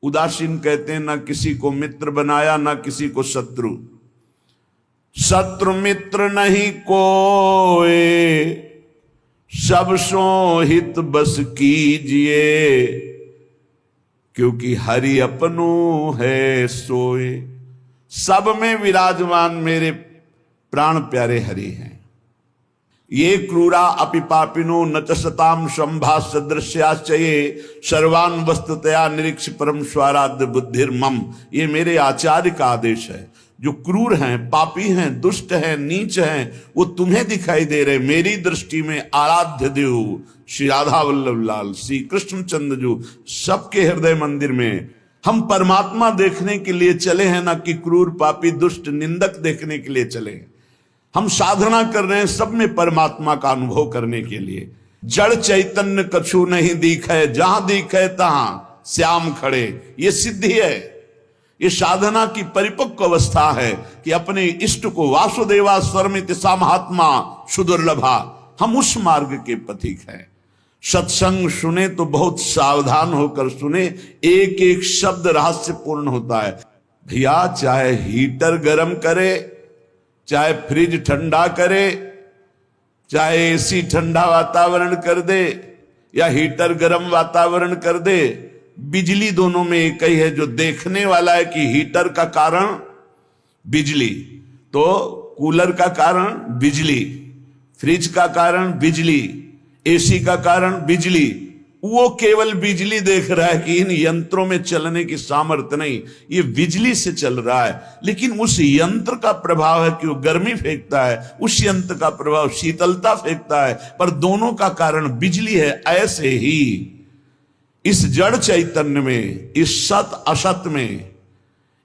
उदासीन कहते हैं ना किसी को मित्र बनाया ना किसी को शत्रु। शत्रु मित्र नहीं कोई, सब सो हित बस कीजिए, क्योंकि हरि अपनो है सोए। सब में विराजमान मेरे प्राण प्यारे हरि हैं। ये क्रूरा अपि पापिनो न च सताम संभाष्य दृश्याश्चये सर्वान् वस्तुतया निरीक्ष परम स्वाराध्य बुद्धिर्मम। ये मेरे आचार्य का आदेश है। जो क्रूर हैं, पापी हैं, दुष्ट हैं, नीच हैं, वो तुम्हें दिखाई दे रहे। मेरी दृष्टि में आराध्य देव श्री राधा वल्लभ लाल, श्री कृष्णचंद्र जो सबके हृदय मंदिर में हम परमात्मा देखने के लिए चले हैं, ना कि क्रूर पापी दुष्ट निंदक देखने के लिए चले हैं। हम साधना कर रहे हैं सब में परमात्मा का अनुभव करने के लिए। जड़ चैतन्य कछु नहीं दिखे, जहां दिखे तहां श्याम खड़े। ये सिद्धि है, ये साधना की परिपक्व अवस्था है कि अपने इष्ट को वासुदेवा स्वरमिति सा महात्मा सुदुर्लभा। हम उस मार्ग के पथिक हैं। सत्संग सुने तो बहुत सावधान होकर सुने, एक एक शब्द रहस्यपूर्ण होता है। भैया चाहे हीटर गर्म करे, चाहे फ्रिज ठंडा करे, चाहे एसी ठंडा वातावरण कर दे या हीटर गर्म वातावरण कर दे, बिजली दोनों में एक ही है। जो देखने वाला है कि हीटर का कारण बिजली, तो कूलर का कारण बिजली, फ्रिज का कारण बिजली, एसी का कारण बिजली, वो केवल बिजली देख रहा है कि इन यंत्रों में चलने की सामर्थ्य नहीं, ये बिजली से चल रहा है। लेकिन उस यंत्र का प्रभाव है कि वो गर्मी फेंकता है, उस यंत्र का प्रभाव शीतलता फेंकता है, पर दोनों का कारण बिजली है। ऐसे ही इस जड़ चैतन्य में, इस सत असत में,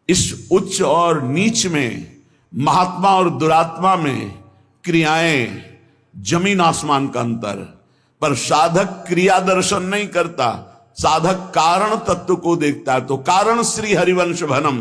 इस उच्च और नीच में, महात्मा और दुरात्मा में क्रियाएं जमीन आसमान का अंतर। पर साधक क्रिया दर्शन नहीं करता, साधक कारण तत्व को देखता है। तो कारण श्री हरिवंश भनम,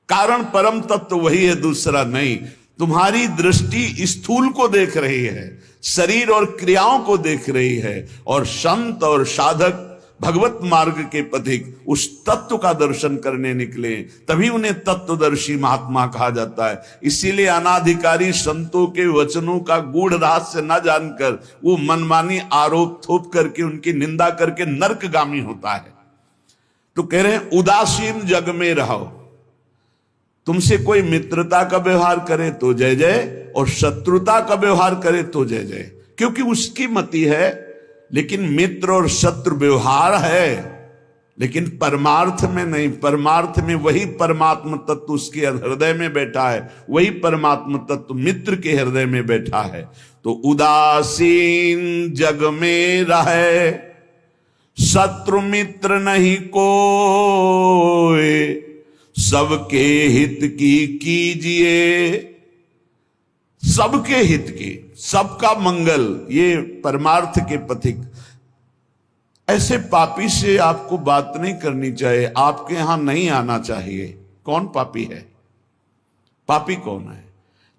कारण परम तत्व वही है, दूसरा नहीं। तुम्हारी दृष्टि स्थूल को देख रही है, शरीर और क्रियाओं को देख रही है, और संत और साधक भगवत मार्ग के पथिक उस तत्व का दर्शन करने निकले, तभी उन्हें तत्वदर्शी महात्मा कहा जाता है। इसीलिए अनाधिकारी संतों के वचनों का गूढ़ रहस्य न जानकर वो मनमानी आरोप थोप करके उनकी निंदा करके नरकगामी होता है। तो कह रहे हैं उदासीन जग में रहो। तुमसे कोई मित्रता का व्यवहार करे तो जय जय, और शत्रुता का व्यवहार करे तो जय जय, क्योंकि उसकी मति है। लेकिन मित्र और शत्रु व्यवहार है, लेकिन परमार्थ में नहीं। परमार्थ में वही परमात्म तत्व उसके हृदय में बैठा है, वही परमात्म तत्व मित्र के हृदय में बैठा है। तो उदासीन जग में रहे, शत्रु मित्र नहीं कोई, सबके हित की कीजिए। सबके हित की, सबका मंगल, ये परमार्थ के पथिक। ऐसे पापी से आपको बात नहीं करनी चाहिए, आपके यहां नहीं आना चाहिए। कौन पापी है? पापी कौन है?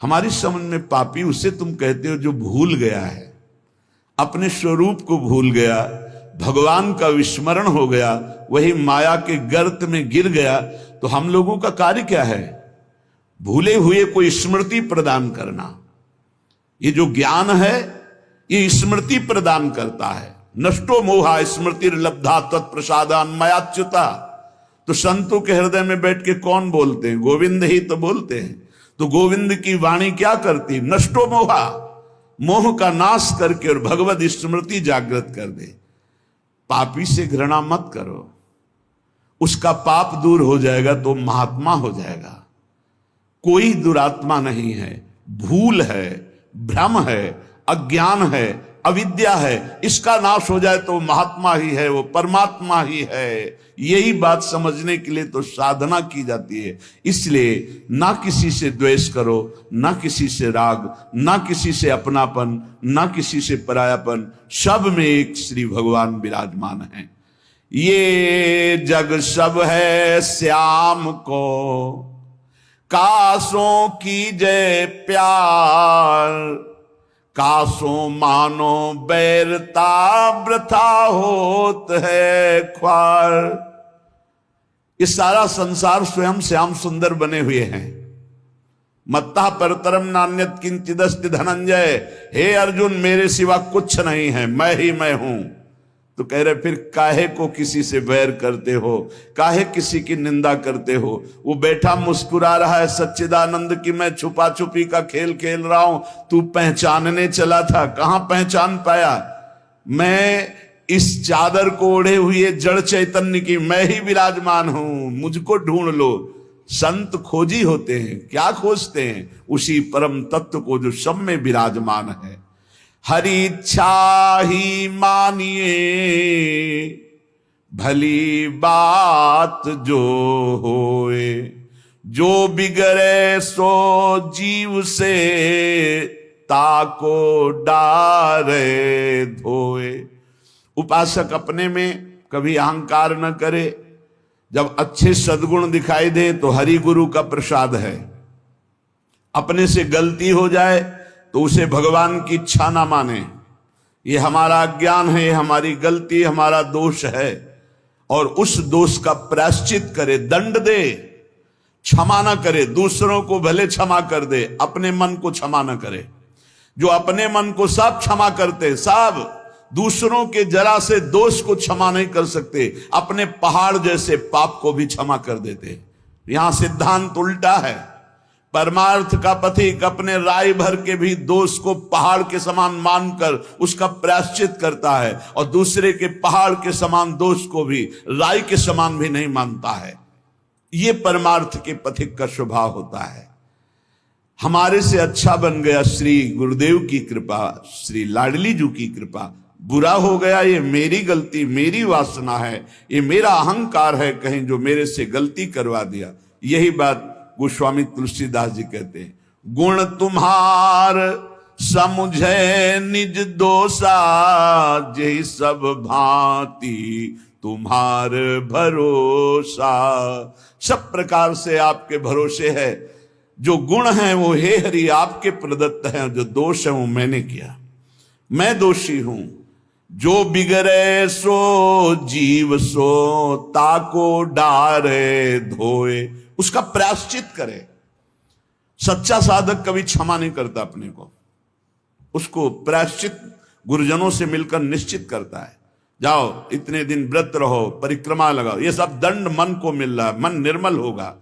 हमारी समझ में पापी उसे तुम कहते हो जो भूल गया है, अपने स्वरूप को भूल गया, भगवान का विस्मरण हो गया, वही माया के गर्त में गिर गया। तो हम लोगों का कार्य क्या है? भूले हुए को स्मृति प्रदान करना। ये जो ज्ञान है ये स्मृति प्रदान करता है। नष्टो मोहा स्मृति लब्धा तत्प्रसादान मयाच्युता। तो संतों के हृदय में बैठ के कौन बोलते हैं? गोविंद ही तो बोलते हैं। तो गोविंद की वाणी क्या करती? नष्टो मोहा, मोह का नाश करके और भगवत स्मृति जागृत कर दे। पापी से घृणा मत करो, उसका पाप दूर हो जाएगा तो महात्मा हो जाएगा। कोई दुरात्मा नहीं है, भूल है, भ्रम है, अज्ञान है, अविद्या है, इसका नाश हो जाए तो महात्मा ही है, वो परमात्मा ही है। यही बात समझने के लिए तो साधना की जाती है। इसलिए ना किसी से द्वेष करो, ना किसी से राग, ना किसी से अपनापन, ना किसी से परायापन, सब में एक श्री भगवान विराजमान है। ये जग सब है श्याम को, कासों की जय प्यार, कासों मानो बैरता वृथा होत है ख्वार। ये सारा संसार स्वयं श्याम सुंदर बने हुए हैं। मत्ता परतरम नान्यत किंचिदस्ति धनंजय, हे अर्जुन मेरे सिवा कुछ नहीं है, मैं ही मैं हूं। तो कह रहे फिर काहे को किसी से बैर करते हो, काहे किसी की निंदा करते हो। वो बैठा मुस्कुरा रहा है सच्चिदानंद की मैं छुपा छुपी का खेल खेल रहा हूं, तू पहचानने चला था, कहां पहचान पाया। मैं इस चादर को ओढ़े हुए जड़ चैतन्य की मैं ही विराजमान हूं, मुझको ढूंढ लो। संत खोजी होते हैं, क्या खोजते हैं, उसी परम तत्व को जो सब में विराजमान है। हरि इच्छा ही मानिए भली बात जो होए, जो बिगड़े सो जीव से ताको डारे धोए। उपासक अपने में कभी अहंकार न करे, जब अच्छे सद्गुण दिखाई दे तो हरि गुरु का प्रसाद है। अपने से गलती हो जाए तो उसे भगवान की इच्छा ना माने, ये हमारा अज्ञान है, ये हमारी गलती, हमारा दोष है, और उस दोष का प्रायश्चित करे, दंड दे, क्षमा ना करे। दूसरों को भले क्षमा कर दे, अपने मन को क्षमा ना करे। जो अपने मन को सब क्षमा करते, सब दूसरों के जरा से दोष को क्षमा नहीं कर सकते, अपने पहाड़ जैसे पाप को भी क्षमा कर देते। यहां सिद्धांत उल्टा है। परमार्थ का पथिक अपने राय भर के भी दोष को पहाड़ के समान मानकर उसका प्रायश्चित करता है, और दूसरे के पहाड़ के समान दोष को भी राय के समान भी नहीं मानता है। यह परमार्थ के पथिक का स्वभाव होता है। हमारे से अच्छा बन गया श्री गुरुदेव की कृपा, श्री लाडली जी की कृपा। बुरा हो गया ये मेरी गलती, मेरी वासना है, ये मेरा अहंकार है कहीं जो मेरे से गलती करवा दिया। यही बात गोस्वामी तुलसीदास जी कहते हैं, गुण तुम्हार समुझे निज दोषा, जय सब भांति तुम्हार भरोसा। सब प्रकार से आपके भरोसे है। जो गुण है वो हे हरि आपके प्रदत्त हैं, जो दोष है वो मैंने किया, मैं दोषी हूं। जो बिगड़े सो जीव सो ताको डारे धोए, उसका प्रायश्चित करे। सच्चा साधक कभी क्षमा नहीं करता अपने को, उसको प्रायश्चित गुरुजनों से मिलकर निश्चित करता है। जाओ इतने दिन व्रत रहो, परिक्रमा लगाओ, ये सब दंड मन को मिल रहा है, मन निर्मल होगा।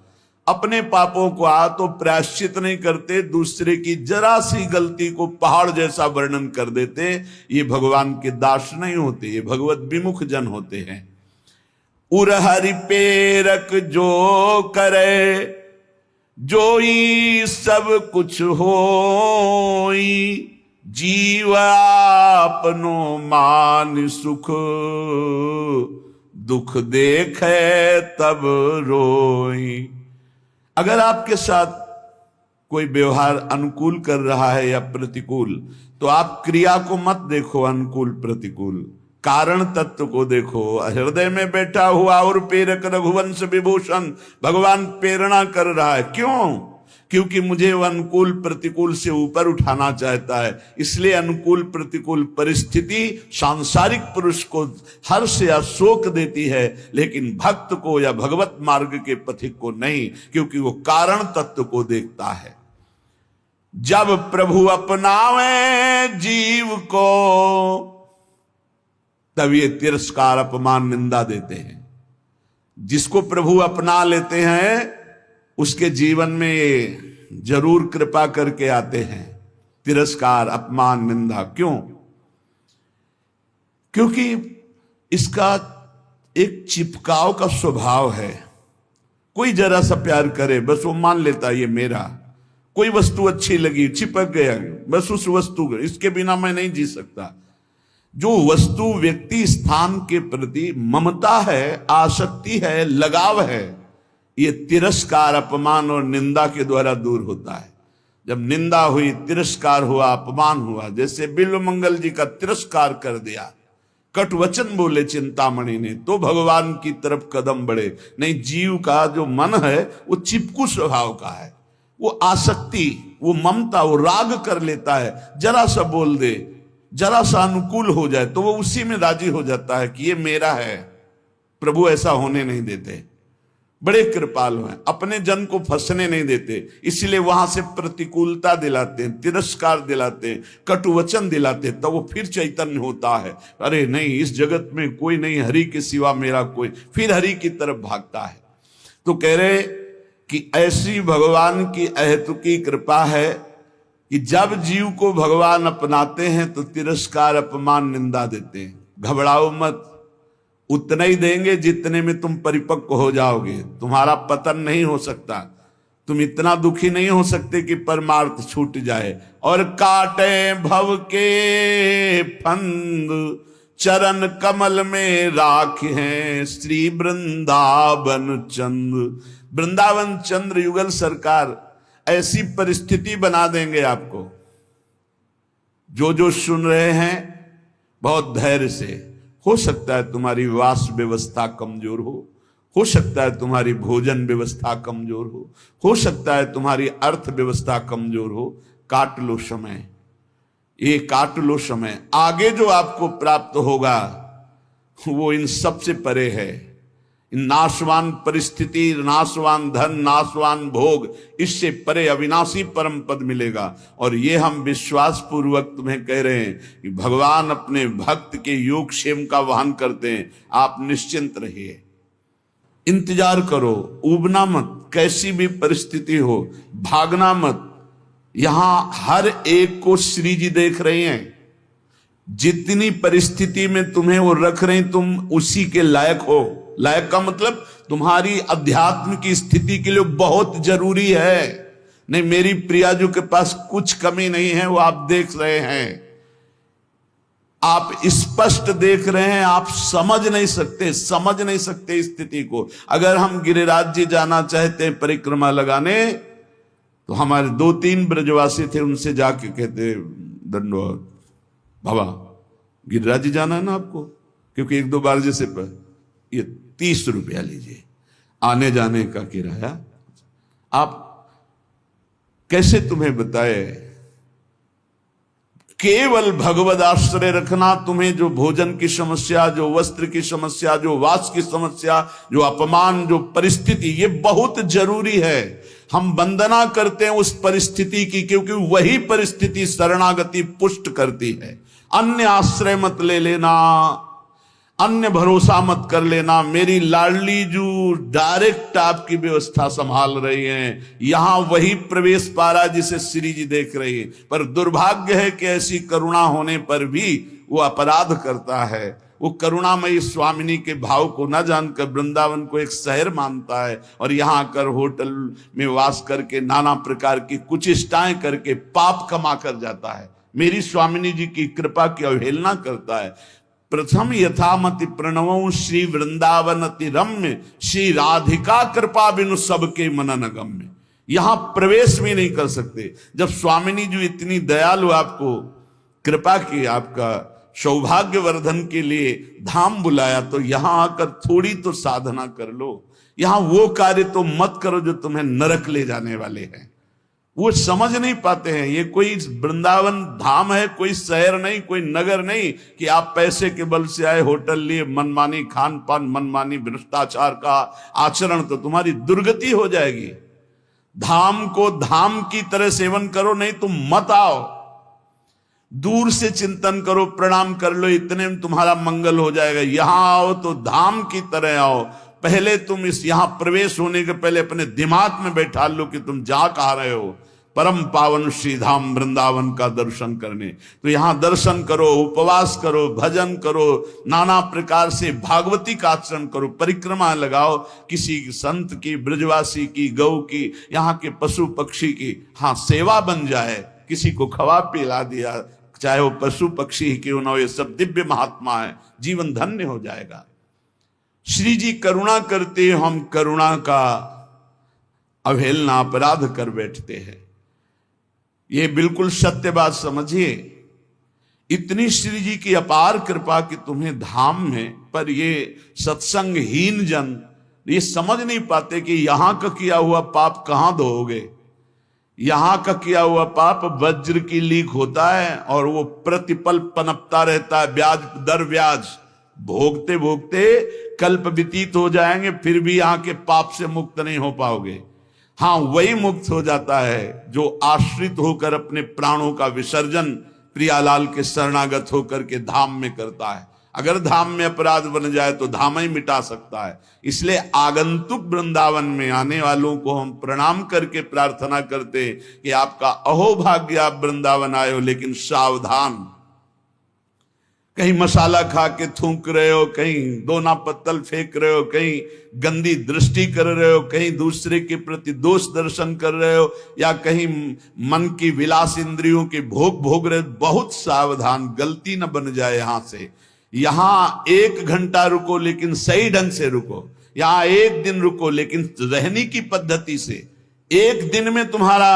अपने पापों को तो प्रायश्चित नहीं करते, दूसरे की जरा सी गलती को पहाड़ जैसा वर्णन कर देते। ये भगवान के दास नहीं होते, ये भगवत विमुख जन होते हैं। उरहरि पेरक जो करे, जोई सब कुछ होई, जीव आपनो मान सुख, दुख देखे तब रोई। अगर आपके साथ कोई व्यवहार अनुकूल कर रहा है या प्रतिकूल, तो आप क्रिया को मत देखो, अनुकूल प्रतिकूल, कारण तत्व को देखो। हृदय में बैठा हुआ और प्रेरक रघुवंश विभूषण भगवान प्रेरणा कर रहा है। क्यों? क्योंकि मुझे वो अनुकूल प्रतिकूल से ऊपर उठाना चाहता है। इसलिए अनुकूल प्रतिकूल परिस्थिति सांसारिक पुरुष को हर्ष या शोक देती है, लेकिन भक्त को या भगवत मार्ग के पथिक को नहीं, क्योंकि वो कारण तत्व को देखता है। जब प्रभु अपनावे जीव को, तब ये तिरस्कार अपमान निंदा देते हैं। जिसको प्रभु अपना लेते हैं उसके जीवन में ये जरूर कृपा करके आते हैं, तिरस्कार अपमान निंदा। क्यों? क्योंकि इसका एक चिपकाव का स्वभाव है। कोई जरा सा प्यार करे बस वो मान लेता ये मेरा। कोई वस्तु अच्छी लगी, चिपक गया, बस उस वस्तु, इसके बिना मैं नहीं जी सकता। जो वस्तु व्यक्ति स्थान के प्रति ममता है, आसक्ति है, लगाव है, ये तिरस्कार अपमान और निंदा के द्वारा दूर होता है। जब निंदा हुई, तिरस्कार हुआ, अपमान हुआ, जैसे बिल्व मंगल जी का तिरस्कार कर दिया, कट वचन बोले चिंतामणि ने, तो भगवान की तरफ कदम बढ़े। नहीं, जीव का जो मन है वो चिपकू स्वभाव का है, वो आसक्ति, वो ममता, वो राग कर लेता है। जरा सा बोल दे, जरा सा अनुकूल हो जाए तो वो उसी में राजी हो जाता है कि ये मेरा है। प्रभु ऐसा होने नहीं देते। बड़े कृपालु हैं, अपने जन को फंसने नहीं देते, इसलिए वहां से प्रतिकूलता दिलाते हैं, तिरस्कार दिलाते हैं, कटु वचन दिलाते हैं, तो वो फिर चैतन्य होता है। अरे नहीं, इस जगत में कोई नहीं, हरि के सिवा मेरा कोई, फिर हरि की तरफ भागता है। तो कह रहे कि ऐसी भगवान की अहेतुकी कृपा है कि जब जीव को भगवान अपनाते हैं तो तिरस्कार, अपमान, निंदा देते हैं। घबराओ मत, उतना ही देंगे जितने में तुम परिपक्व हो जाओगे। तुम्हारा पतन नहीं हो सकता, तुम इतना दुखी नहीं हो सकते कि परमार्थ छूट जाए। और काटे भव के फंद, चरण कमल में राख हैं श्री वृंदावन चंद्र। वृंदावन चंद्र युगल सरकार ऐसी परिस्थिति बना देंगे आपको। जो सुन रहे हैं बहुत धैर्य से, हो सकता है तुम्हारी वास व्यवस्था कमजोर हो सकता है तुम्हारी भोजन व्यवस्था कमजोर हो सकता है तुम्हारी अर्थ व्यवस्था कमजोर हो। काट लो समय, ये काट लो समय। आगे जो आपको प्राप्त होगा वो इन सबसे परे है। नाशवान परिस्थिति, नाशवान धन, नाशवान भोग, इससे परे अविनाशी परम पद मिलेगा। और ये हम विश्वास पूर्वक तुम्हें कह रहे हैं कि भगवान अपने भक्त के योगक्षेम का वहन करते हैं। आप निश्चिंत रहिए, इंतजार करो, ऊबना मत, कैसी भी परिस्थिति हो भागना मत। यहां हर एक को श्री जी देख रहे हैं। जितनी परिस्थिति में तुम्हें वो रख रहे हैं, तुम उसी के लायक हो। लायक का मतलब तुम्हारी अध्यात्म की स्थिति के लिए बहुत जरूरी है। नहीं, मेरी प्रियाजू के पास कुछ कमी नहीं है, वो आप देख रहे हैं, आप स्पष्ट देख रहे हैं, आप समझ नहीं सकते स्थिति को। अगर हम गिरिराज जी जाना चाहते हैं परिक्रमा लगाने, तो हमारे 2-3 ब्रजवासी थे, उनसे जाके कहते दंडवत बाबा गिरिराज जी जाना है ना आपको, क्योंकि 1-2 बार जैसे ये 30 रुपया लीजिए आने जाने का किराया। आप कैसे तुम्हें बताए, केवल भगवद आश्रय रखना। तुम्हें जो भोजन की समस्या, जो वस्त्र की समस्या, जो वास की समस्या, जो अपमान, जो परिस्थिति, ये बहुत जरूरी है। हम वंदना करते हैं उस परिस्थिति की, क्योंकि वही परिस्थिति शरणागति पुष्ट करती है। अन्य आश्रय मत ले लेना, अन्य भरोसा मत कर लेना। मेरी लाडली जो डायरेक्ट आपकी व्यवस्था संभाल रही हैं, यहां वही प्रवेश पा रहा जिसे श्री जी देख रही है। पर दुर्भाग्य है कि ऐसी करुणा होने पर भी वो अपराध करता है। वो करुणामयी स्वामिनी के भाव को न जानकर वृंदावन को एक शहर मानता है, और यहां आकर होटल में वास करके नाना प्रकार की कुचेष्टाएं करके पाप कमा कर जाता है। मेरी स्वामिनी जी की कृपा की अवहेलना करता है। प्रथम यथामति प्रणवं श्री वृंदावन अति रम्य, श्री राधिका कृपा बिनु सबके मनन गम्य। यहां प्रवेश भी नहीं कर सकते। जब स्वामिनी जी इतनी दयालु आपको कृपा की, आपका सौभाग्य वर्धन के लिए धाम बुलाया, तो यहां आकर थोड़ी तो साधना कर लो। यहां वो कार्य तो मत करो जो तुम्हें नरक ले जाने वाले हैं। वो समझ नहीं पाते हैं। ये कोई वृंदावन धाम है, कोई शहर नहीं, कोई नगर नहीं कि आप पैसे के बल से आए, होटल लिए, मनमानी खान पान, मनमानी भ्रष्टाचार का आचरण, तो तुम्हारी दुर्गति हो जाएगी। धाम को धाम की तरह सेवन करो, नहीं तुम मत आओ। दूर से चिंतन करो, प्रणाम कर लो, इतने में तुम्हारा मंगल हो जाएगा। यहां आओ तो धाम की तरह आओ। पहले तुम इस यहां प्रवेश होने के पहले अपने दिमाग में बैठा लो कि तुम जा कहा रहे हो। परम पावन श्री धाम वृंदावन का दर्शन करने, तो यहां दर्शन करो, उपवास करो, भजन करो, नाना प्रकार से भागवती का आचरण करो, परिक्रमा लगाओ, किसी संत की, ब्रजवासी की, गौ की, यहाँ के पशु पक्षी की हाँ सेवा बन जाए। किसी को खवा पिला दिया, चाहे वो पशु पक्षी ही क्यों ना हो, ये सब दिव्य महात्मा है, जीवन धन्य हो जाएगा। श्री जी करुणा करते, हम करुणा का अवहेलना, अपराध कर बैठते हैं। ये बिल्कुल सत्य बात समझिए। इतनी श्री जी की अपार कृपा कि तुम्हें धाम में, पर ये सत्संगहीन जन ये समझ नहीं पाते कि यहां का किया हुआ पाप कहां धोओगे। यहां का किया हुआ पाप वज्र की लीक होता है और वो प्रतिपल पनपता रहता है, ब्याज दर ब्याज भोगते भोगते कल्प व्यतीत हो जाएंगे, फिर भी यहाँ के पाप से मुक्त नहीं हो पाओगे। हाँ, वही मुक्त हो जाता है जो आश्रित होकर अपने प्राणों का विसर्जन प्रियालाल के शरणागत होकर के धाम में करता है। अगर धाम में अपराध बन जाए तो धाम ही मिटा सकता है। इसलिए आगंतुक वृंदावन में आने वालों को हम प्रणाम करके प्रार्थना करते कि आपका अहोभाग्य, आप वृंदावन आए हो, लेकिन सावधान, कहीं मसाला खा के थूक रहे हो, कहीं दोना पत्तल फेंक रहे हो, कहीं गंदी दृष्टि कर रहे हो, कहीं दूसरे के प्रति दोष दर्शन कर रहे हो, या कहीं मन की विलास इंद्रियों के भोग रहे हो। बहुत सावधान, गलती न बन जाए। यहां से यहां 1 घंटा रुको लेकिन सही ढंग से रुको, यहां 1 दिन रुको लेकिन रहने की पद्धति से। 1 दिन में तुम्हारा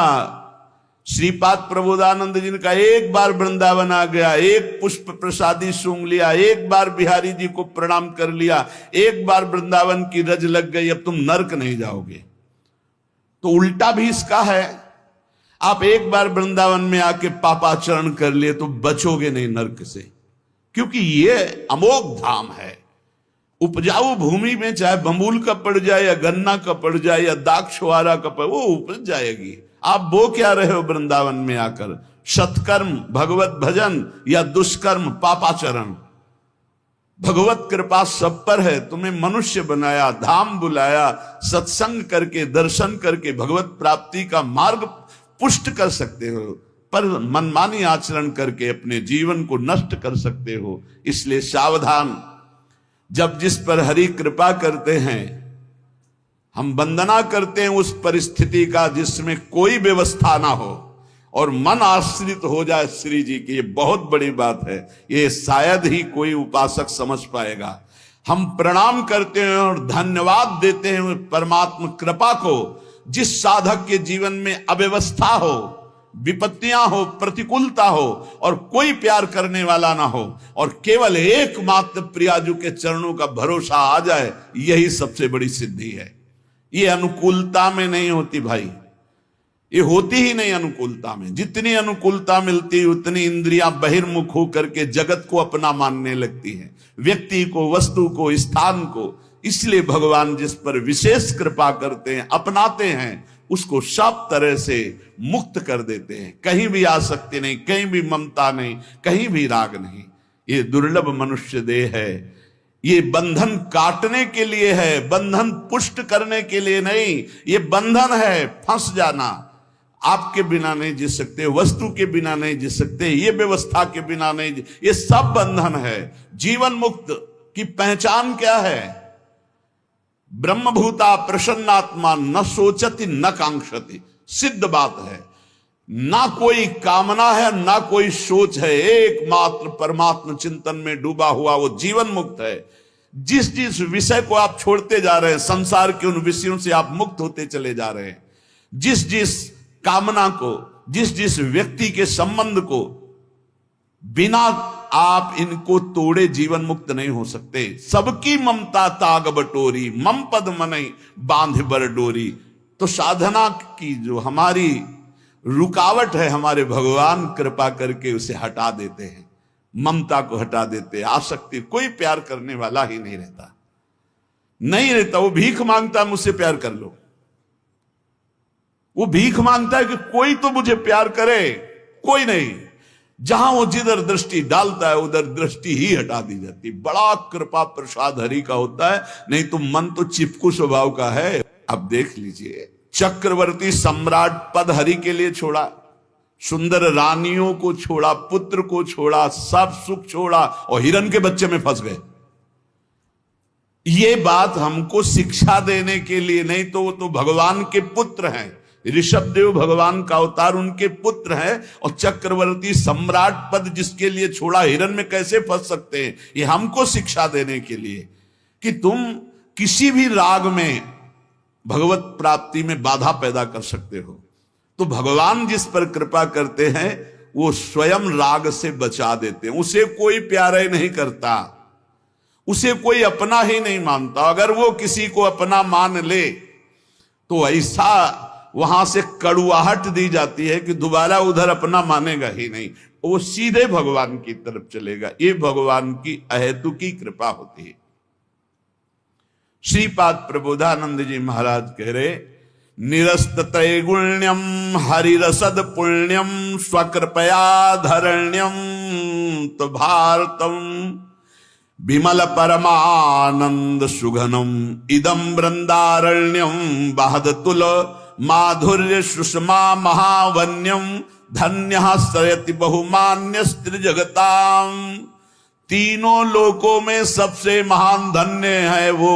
श्रीपाद प्रबोधानंद जी का 1 बार वृंदावन आ गया, 1 पुष्प प्रसादी सूंघ लिया, 1 बार बिहारी जी को प्रणाम कर लिया, 1 बार वृंदावन की रज लग गई, अब तुम नरक नहीं जाओगे। तो उल्टा भी इसका है, आप 1 बार वृंदावन में आके पापाचरण कर लिए तो बचोगे नहीं नरक से, क्योंकि ये अमोघ धाम है। उपजाऊ भूमि में चाहे बमूल का पड़ जाए या गन्ना का पड़ जाए या दाक्षवारा का पड़, वो उपज जाएगी। आप बो क्या रहे हो वृंदावन में आकर? सत्कर्म भगवत भजन या दुष्कर्म पापाचरण। भगवत कृपा सब पर है, तुम्हें मनुष्य बनाया, धाम बुलाया, सत्संग करके दर्शन करके भगवत प्राप्ति का मार्ग पुष्ट कर सकते हो, पर मनमानी आचरण करके अपने जीवन को नष्ट कर सकते हो। इसलिए सावधान। जब जिस पर हरि कृपा करते हैं, हम वंदना करते हैं उस परिस्थिति का जिसमें कोई व्यवस्था ना हो और मन आश्रित हो जाए श्री जी की, ये बहुत बड़ी बात है। ये शायद ही कोई उपासक समझ पाएगा। हम प्रणाम करते हैं और धन्यवाद देते हैं परमात्मा कृपा को। जिस साधक के जीवन में अव्यवस्था हो, विपत्तियां हो, प्रतिकूलता हो और कोई प्यार करने वाला ना हो और केवल एकमात्र प्रियाजू के चरणों का भरोसा आ जाए, यही सबसे बड़ी सिद्धि है। ये अनुकूलता में नहीं होती भाई, ये होती ही नहीं अनुकूलता में। जितनी अनुकूलता मिलती उतनी इंद्रियां बहिर्मुख होकर के जगत को अपना मानने लगती हैं, व्यक्ति को, वस्तु को, स्थान को। इसलिए भगवान जिस पर विशेष कृपा करते हैं, अपनाते हैं, उसको सब तरह से मुक्त कर देते हैं। कहीं भी आसक्ति नहीं, कहीं भी ममता नहीं, कहीं भी राग नहीं। ये दुर्लभ मनुष्य देह है। ये बंधन काटने के लिए है, बंधन पुष्ट करने के लिए नहीं। ये बंधन है फंस जाना। आपके बिना नहीं जी सकते, वस्तु के बिना नहीं जी सकते, ये व्यवस्था के बिना नहीं, ये सब बंधन है। जीवन मुक्त की पहचान क्या है? ब्रह्मभूता प्रसन्नात्मा न सोचति न कांक्षति। सिद्ध बात है। ना कोई कामना है, ना कोई सोच है, एकमात्र परमात्मा चिंतन में डूबा हुआ वो जीवन मुक्त है। जिस जिस विषय को आप छोड़ते जा रहे हैं, संसार के उन विषयों से आप मुक्त होते चले जा रहे हैं। जिस जिस कामना को, जिस जिस व्यक्ति के संबंध को बिना आप इनको तोड़े जीवन मुक्त नहीं हो सकते। सबकी ममता ताग बटोरी, मम पद मनई बांध बर डोरी। तो साधना की जो हमारी रुकावट है, हमारे भगवान कृपा करके उसे हटा देते हैं, ममता को हटा देते हैं। आसक्ति, कोई प्यार करने वाला ही नहीं रहता, नहीं रहता। वो भीख मांगता है, मुझसे प्यार कर लो। वो भीख मांगता है कि कोई तो मुझे प्यार करे, कोई नहीं। जहां वो जिधर दृष्टि डालता है उधर दृष्टि ही हटा दी जाती। बड़ा कृपा प्रसाद हरि का होता है, नहीं तो मन तो चिपकू स्वभाव का है। अब देख लीजिए, चक्रवर्ती सम्राट पद हरि के लिए छोड़ा, सुंदर रानियों को छोड़ा, पुत्र को छोड़ा, सब सुख छोड़ा और हिरण के बच्चे में फंस गए। ये बात हमको शिक्षा देने के लिए, नहीं तो वो तो भगवान के पुत्र हैं। ऋषभदेव भगवान का अवतार, उनके पुत्र हैं। और चक्रवर्ती सम्राट पद जिसके लिए छोड़ा, हिरण में कैसे फंस सकते हैं? ये हमको शिक्षा देने के लिए कि तुम किसी भी राग में भगवत प्राप्ति में बाधा पैदा कर सकते हो। तो भगवान जिस पर कृपा करते हैं वो स्वयं राग से बचा देते हैं। उसे कोई प्यार ही नहीं करता, उसे कोई अपना ही नहीं मानता। अगर वो किसी को अपना मान ले तो ऐसा वहां से कड़ुआहट दी जाती है कि दोबारा उधर अपना मानेगा ही नहीं। वो सीधे भगवान की तरफ चलेगा। ये भगवान की अहेतुकी कृपा होती है। श्रीपाद प्रबोधानंद जी महाराज कह रहे, निरस्त त्रैगुण्यम हरिरसद पुण्यम स्वकृपया धरण्यम तो भारतम विमल परमानंद सुघनम इदम वृंदारण्यम बहदतुल माधुर्य सुषमा महावन्यम धन्य सरयति बहुमान्य स्त्री जगताम। तीनों लोकों में सबसे महान धन्य है वो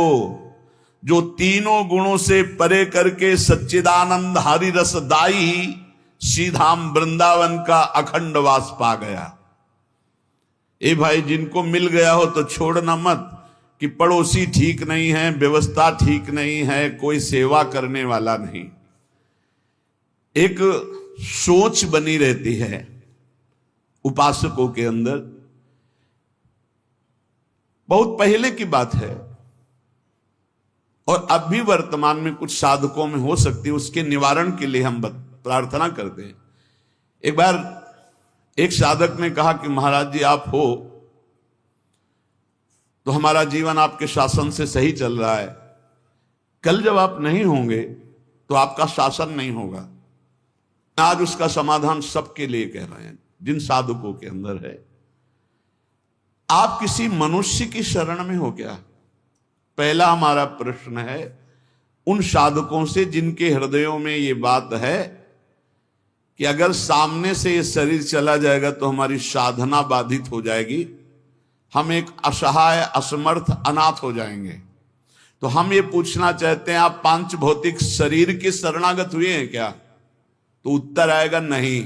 जो तीनों गुणों से परे करके सच्चिदानंद हरि रसदाई श्रीधाम वृंदावन का अखंड वास पा गया। ए भाई, जिनको मिल गया हो तो छोड़ना मत कि पड़ोसी ठीक नहीं है, व्यवस्था ठीक नहीं है, कोई सेवा करने वाला नहीं। एक सोच बनी रहती है उपासकों के अंदर। बहुत पहले की बात है और अब भी वर्तमान में कुछ साधकों में हो सकती है, उसके निवारण के लिए हम प्रार्थना करते हैं। एक बार एक साधक ने कहा कि महाराज जी आप हो तो हमारा जीवन आपके शासन से सही चल रहा है, कल जब आप नहीं होंगे तो आपका शासन नहीं होगा। आज उसका समाधान सबके लिए कह रहे हैं जिन साधकों के अंदर है। आप किसी मनुष्य की शरण में हो क्या? पहला हमारा प्रश्न है उन साधकों से जिनके हृदयों में ये बात है कि अगर सामने से ये शरीर चला जाएगा तो हमारी साधना बाधित हो जाएगी, हम एक असहाय असमर्थ अनाथ हो जाएंगे। तो हम ये पूछना चाहते हैं आप पांच भौतिक शरीर के शरणागत हुए हैं क्या? तो उत्तर आएगा नहीं,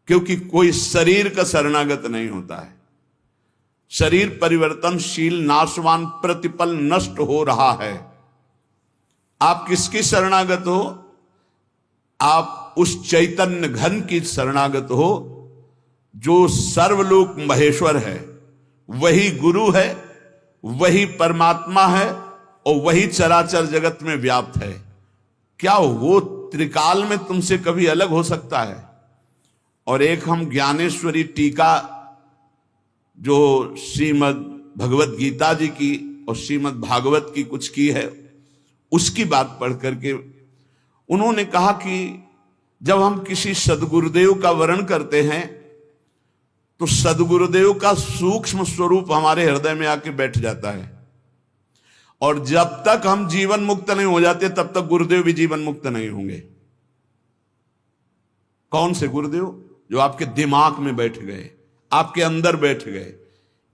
क्योंकि कोई शरीर का शरणागत नहीं होता है। शरीर परिवर्तनशील, नाशवान, प्रतिपल नष्ट हो रहा है। आप किसकी शरणागत हो? आप उस चैतन्य घन की शरणागत हो जो सर्वलोक महेश्वर है, वही गुरु है, वही परमात्मा है और वही चराचर जगत में व्याप्त है। क्या वो त्रिकाल में तुमसे कभी अलग हो सकता है? और एक हम ज्ञानेश्वरी टीका जो श्रीमद् भगवत गीता जी की और श्रीमद् भागवत की कुछ की है, उसकी बात पढ़ करके उन्होंने कहा कि जब हम किसी सदगुरुदेव का वर्ण करते हैं तो सदगुरुदेव का सूक्ष्म स्वरूप हमारे हृदय में आके बैठ जाता है, और जब तक हम जीवन मुक्त नहीं हो जाते तब तक गुरुदेव भी जीवन मुक्त नहीं होंगे। कौन से गुरुदेव? जो आपके दिमाग में बैठ गए, आपके अंदर बैठ गए।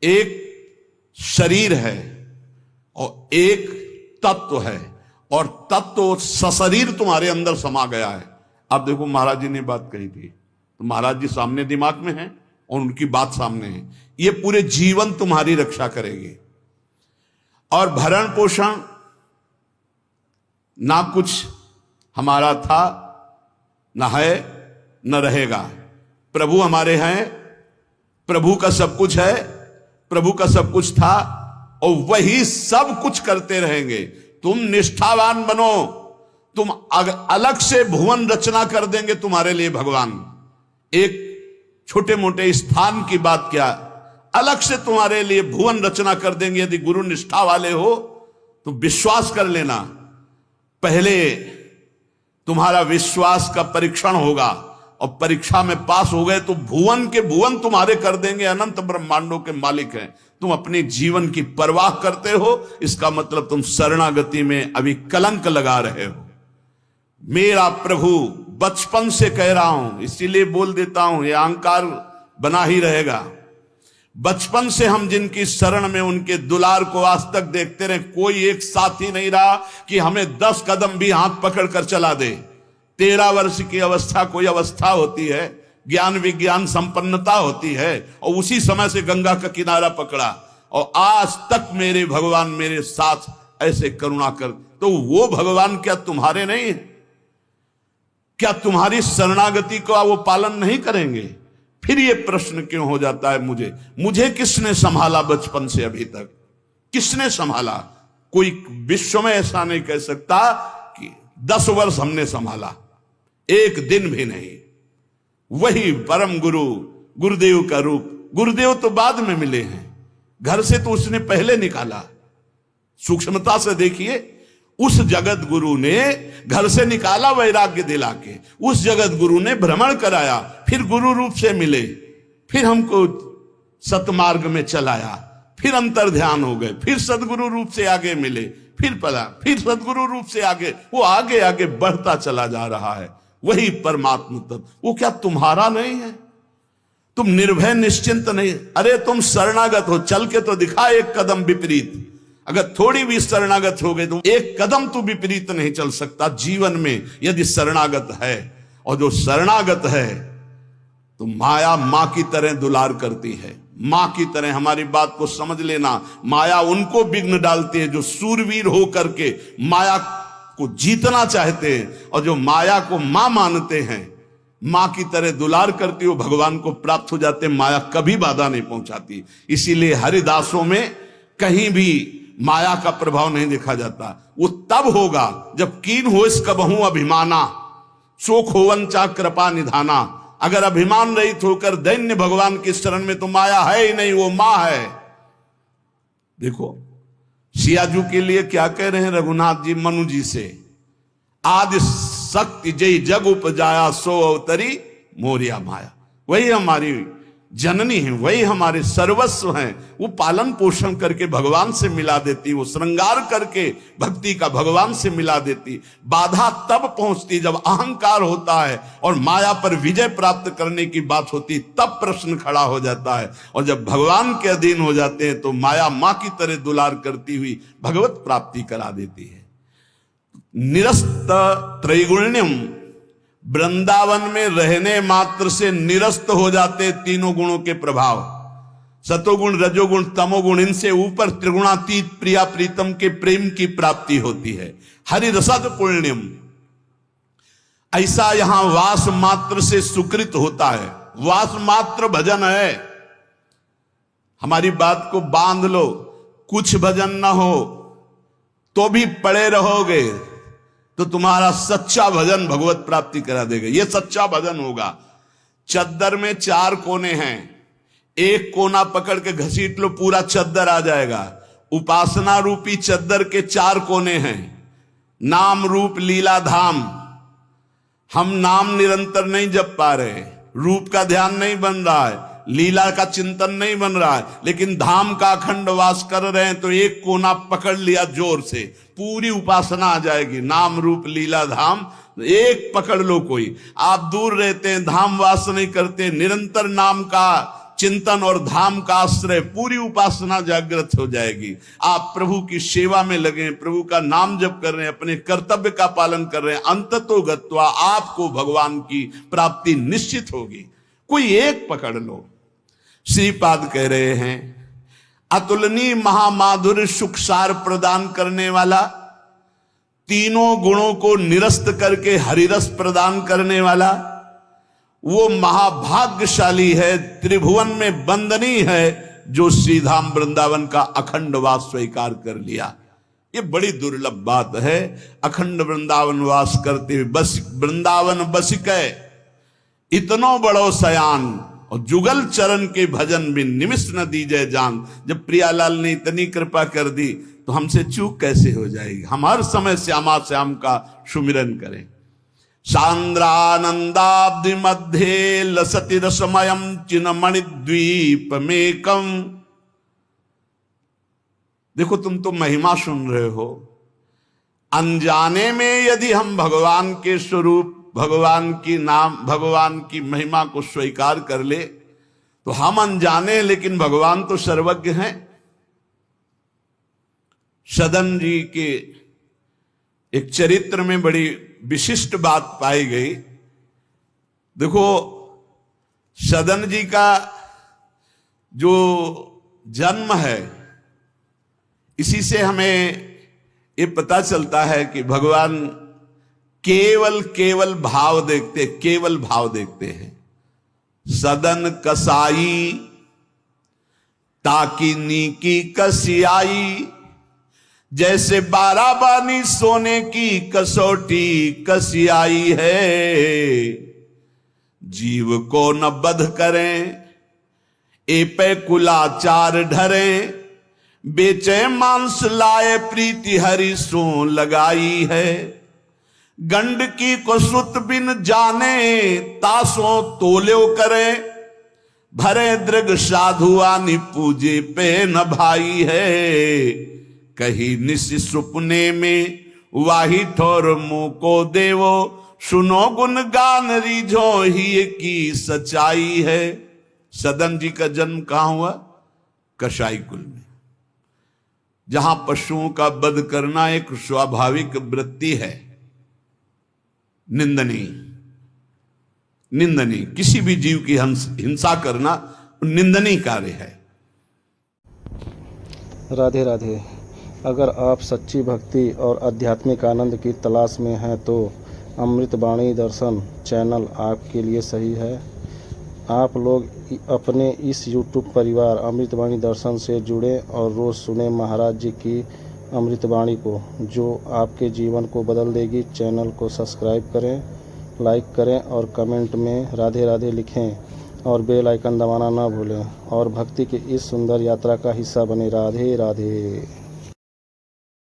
एक शरीर है और एक तत्व है, और तत्व सशरीर तुम्हारे अंदर समा गया है। अब देखो महाराज जी ने बात कही थी तो महाराज जी सामने दिमाग में है और उनकी बात सामने है। ये पूरे जीवन तुम्हारी रक्षा करेगी। और भरण पोषण ना कुछ हमारा था, ना है, न रहेगा। प्रभु हमारे हैं, प्रभु का सब कुछ है, प्रभु का सब कुछ था और वही सब कुछ करते रहेंगे। तुम निष्ठावान बनो, तुम अलग से भुवन रचना कर देंगे तुम्हारे लिए भगवान। एक छोटे मोटे स्थान की बात क्या, अलग से तुम्हारे लिए भुवन रचना कर देंगे। यदि गुरु निष्ठा वाले हो तो विश्वास कर लेना, पहले तुम्हारा विश्वास का परीक्षण होगा और परीक्षा में पास हो गए तो भुवन के भुवन तुम्हारे कर देंगे। अनंत ब्रह्मांडों के मालिक हैं। तुम अपने जीवन की परवाह करते हो, इसका मतलब तुम शरणागति में अभी कलंक लगा रहे हो। मेरा प्रभु बचपन से कह रहा हूं, इसीलिए बोल देता हूं, यह अहंकार बना ही रहेगा। बचपन से हम जिनकी शरण में उनके दुलार को आज तक देखते रहे, कोई एक साथी नहीं रहा कि हमें 10 कदम भी हाथ पकड़ कर चला दे। 13 वर्ष की अवस्था कोई अवस्था होती है, ज्ञान विज्ञान संपन्नता होती है, और उसी समय से गंगा का किनारा पकड़ा और आज तक मेरे भगवान मेरे साथ ऐसे करुणा कर। तो वो भगवान क्या तुम्हारे नहीं है? क्या तुम्हारी शरणागति का वो पालन नहीं करेंगे? फिर ये प्रश्न क्यों हो जाता है मुझे किसने संभाला बचपन से अभी तक? किसने संभाला? कोई विश्व में ऐसा नहीं कह सकता कि 10 वर्ष हमने संभाला, एक दिन भी नहीं। वही परम गुरु गुरुदेव का रूप। गुरुदेव तो बाद में मिले हैं, घर से तो उसने पहले निकाला। सूक्ष्मता से देखिए, उस जगत गुरु ने घर से निकाला वैराग्य दिला के, उस जगत गुरु ने भ्रमण कराया, फिर गुरु रूप से मिले, फिर हमको सतमार्ग में चलाया, फिर अंतर ध्यान हो गए, फिर सदगुरु रूप से आगे मिले, फिर पला, फिर सदगुरु रूप से आगे, वो आगे आगे बढ़ता चला जा रहा है। वही परमात्मा तत्व। वो क्या तुम्हारा नहीं है? तुम निर्भय निश्चिंत नहीं? अरे तुम शरणागत हो, चल के तो दिखा एक कदम विपरीत। अगर थोड़ी भी शरणागत हो गए तो एक कदम तो विपरीत नहीं चल सकता जीवन में, यदि शरणागत है। और जो शरणागत है तो माया मां की तरह दुलार करती है, मां की तरह। हमारी बात को समझ लेना, माया उनको विघ्न डालती है जो सूरवीर हो करके माया को जीतना चाहते हैं, और जो माया को मां मानते हैं, मां की तरह दुलार करती हो, भगवान को प्राप्त हो जाते। माया कभी बाधा नहीं पहुंचाती। इसीलिए हरिदासों में कहीं भी माया का प्रभाव नहीं देखा जाता। वो तब होगा जब कीन हो इस कबहू अभिमाना, शोक होवन चा कृपा निधाना। अगर अभिमान रहित होकर दैन्य भगवान की शरण में, तो माया है ही नहीं, वो मां है। देखो सियाजू के लिए क्या कह रहे हैं रघुनाथ जी मनु जी से, आदि शक्ति जय जग उपजाया सो अवतरी मोरिया माया। वही हमारी जननी है, वही हमारे सर्वस्व हैं। वो पालन पोषण करके भगवान से मिला देती, वो श्रृंगार करके भक्ति का भगवान से मिला देती। बाधा तब पहुंचती जब अहंकार होता है और माया पर विजय प्राप्त करने की बात होती, तब प्रश्न खड़ा हो जाता है। और जब भगवान के अधीन हो जाते हैं तो माया मां की तरह दुलार करती हुई भगवत प्राप्ति करा देती है। निरस्त त्रैगुण्यम, वृंदावन में रहने मात्र से निरस्त हो जाते तीनों गुणों के प्रभाव, सतोगुण रजोगुण तमोगुण। इनसे ऊपर त्रिगुणातीत प्रिया प्रीतम के प्रेम की प्राप्ति होती है। हरि रसद पुण्यम, ऐसा यहां वास मात्र से सुकृत होता है। वास मात्र भजन है। हमारी बात को बांध लो, कुछ भजन ना हो तो भी पड़े रहोगे तो तुम्हारा सच्चा भजन भगवत प्राप्ति करा देगा। यह सच्चा भजन होगा। चद्दर में 4 कोने हैं, एक कोना पकड़ के घसीट लो, पूरा चद्दर आ जाएगा। उपासना रूपी चद्दर के 4 कोने हैं, नाम रूप लीला धाम। हम नाम निरंतर नहीं जप पा रहे, रूप का ध्यान नहीं बन रहा है, लीला का चिंतन नहीं बन रहा है, लेकिन धाम का अखंड वास कर रहे हैं। तो एक कोना पकड़ लिया जोर से, पूरी उपासना आ जाएगी। नाम रूप लीला धाम एक पकड़ लो। कोई आप दूर रहते हैं, धाम वास नहीं करते, निरंतर नाम का चिंतन और धाम का आश्रय, पूरी उपासना जागृत हो जाएगी। आप प्रभु की सेवा में लगे, प्रभु का नाम जप कर रहे हैं, अपने कर्तव्य का पालन कर रहे हैं, अंततो गत्वा आपको भगवान की प्राप्ति निश्चित होगी। कोई एक पकड़ लो। श्रीपाद कह रहे हैं, अतुलनीय महामाधुर्य सुखसार प्रदान करने वाला, तीनों गुणों को निरस्त करके हरिरस प्रदान करने वाला, वो महाभाग्यशाली है, त्रिभुवन में वंदनीय है, जो श्रीधाम वृंदावन का अखंड वास स्वीकार कर लिया। ये बड़ी दुर्लभ बात है। अखंड वृंदावन वास करते हुए बस वृंदावन बसिकै इतनो बड़ो सयान, और जुगल चरण के भजन भी निमिष न दीजे जान। जब प्रियालाल ने इतनी कृपा कर दी तो हमसे चूक कैसे हो जाएगी। हम हर समय श्यामा श्याम का सुमिरन करें। सांद्रानंदाब्धि मध्य लसति रसमयम चिन्मणि द्वीप मेकम। देखो तुम तो महिमा सुन रहे हो, अनजाने में यदि हम भगवान के स्वरूप, भगवान की नाम, भगवान की महिमा को स्वीकार कर ले तो हम अनजाने हैं, लेकिन भगवान तो सर्वज्ञ हैं। सदन जी के एक चरित्र में बड़ी विशिष्ट बात पाई गई। देखो सदन जी का जो जन्म है, इसी से हमें ये पता चलता है कि भगवान केवल भाव देखते, केवल भाव देखते हैं। सदन कसाई ताकि नीकी कसियाई, जैसे बाराबानी सोने की कसौटी कसियाई है। जीव को न बध करें, ए पे कुलाचार ढरे, बेचे मांस लाए प्रीति हरि सो लगाई है। गंडकी को सुत बिन जाने, तासों तोल्यो करे, भरे दृग साधु आनि पूजे पे न भाई है। कही निस सुपने में वाही ठोर मुंह को देवो, सुनो गुण गान रीझो ही की सच्चाई है। सदन जी का जन्म कहां हुआ? कसाई कुल में, जहां पशुओं का वध करना एक स्वाभाविक वृत्ति है। निंदनीय किसी भी जीव की हिंसा करना निंदनीय कार्य है। राधे राधे। अगर आप सच्ची भक्ति और आध्यात्मिक आनंद की तलाश में हैं तो अमृतवाणी दर्शन चैनल आपके लिए सही है। आप लोग अपने इस YouTube परिवार अमृतवाणी दर्शन से जुड़े और रोज़ सुने महाराज जी की अमृतवाणी को, जो आपके जीवन को बदल देगी। चैनल को सब्सक्राइब करें, लाइक करें और कमेंट में राधे राधे लिखें और बेल आइकन दबाना ना भूलें और भक्ति की इस सुंदर यात्रा का हिस्सा बने। राधे राधे।